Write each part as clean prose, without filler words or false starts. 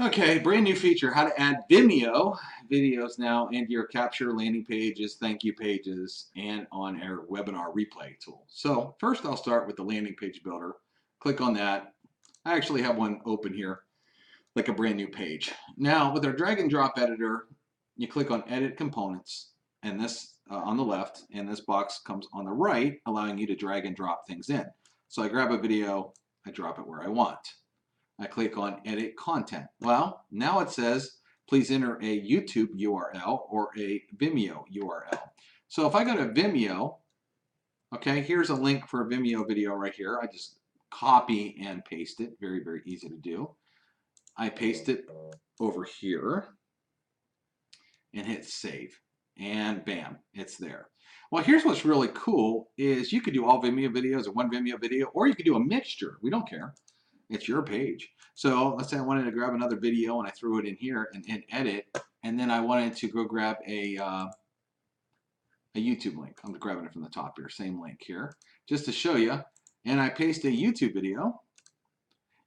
Okay, brand new feature, how to add Vimeo videos now into your capture landing pages, thank you pages, and on our webinar replay tool. So first I'll start with the landing page builder. Click on that. I actually have one open here, like a brand new page. Now with our drag and drop editor, you click on edit components and this on the left, and this box comes on the right, allowing you to drag and drop things in. So I grab a video, I drop it where I want. I click on edit content. Well, now it says, please enter a YouTube URL or a Vimeo URL. So if I go to Vimeo, okay, here's a link for a Vimeo video right here. I just copy and paste it. Very, very easy to do. I paste it over here and hit save. And bam, it's there. Well, here's what's really cool is you could do all Vimeo videos or one Vimeo video, or you could do a mixture. We don't care. It's your page. So let's say I wanted to grab another video and I threw it in here and hit edit, and then I wanted to go grab a YouTube link. I'm grabbing it from the top here, same link here, just to show you. And I paste a YouTube video,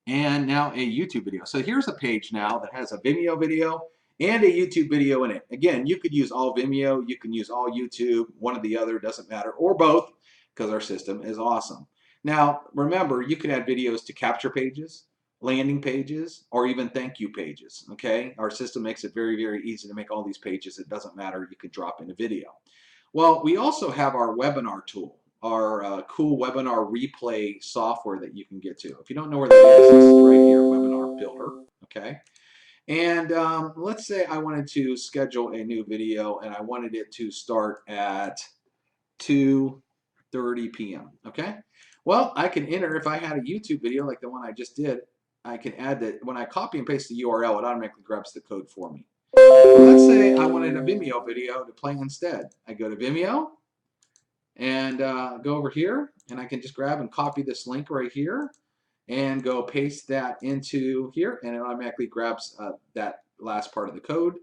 and now a YouTube video. So here's a page now that has a Vimeo video and a YouTube video in it. Again, you could use all Vimeo, you can use all YouTube, one or the other, doesn't matter, or both, because our system is awesome. Now, remember, you can add videos to capture pages, landing pages, or even thank you pages, okay? Our system makes it very, very easy to make all these pages. It doesn't matter, you can drop in a video. Well, we also have our webinar tool, our cool webinar replay software that you can get to. If you don't know where that is, it's right here, Webinar Builder, okay? And let's say I wanted to schedule a new video and I wanted it to start at 2:30 p.m., okay? Well, I can enter, if I had a YouTube video like the one I just did, I can add that. When I copy and paste the URL, it automatically grabs the code for me. Let's say I wanted a Vimeo video to play instead. I go to Vimeo and go over here, and I can just grab and copy this link right here and go paste that into here, and it automatically grabs that last part of the code,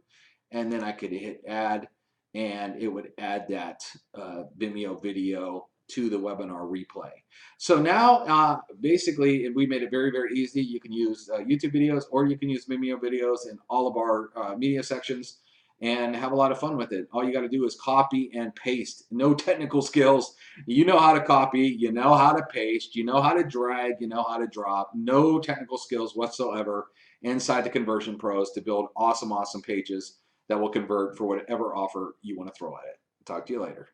and then I could hit add, and it would add that Vimeo video to the webinar replay. So now basically we made it very, very easy. You can use YouTube videos or you can use Vimeo videos in all of our media sections and have a lot of fun with it. All you got to do is copy and paste. No technical skills. You know how to copy, you know how to paste, you know how to drag, you know how to drop. No technical skills whatsoever inside the Conversion Pros to build awesome, awesome pages that will convert for whatever offer you want to throw at it. Talk to you later.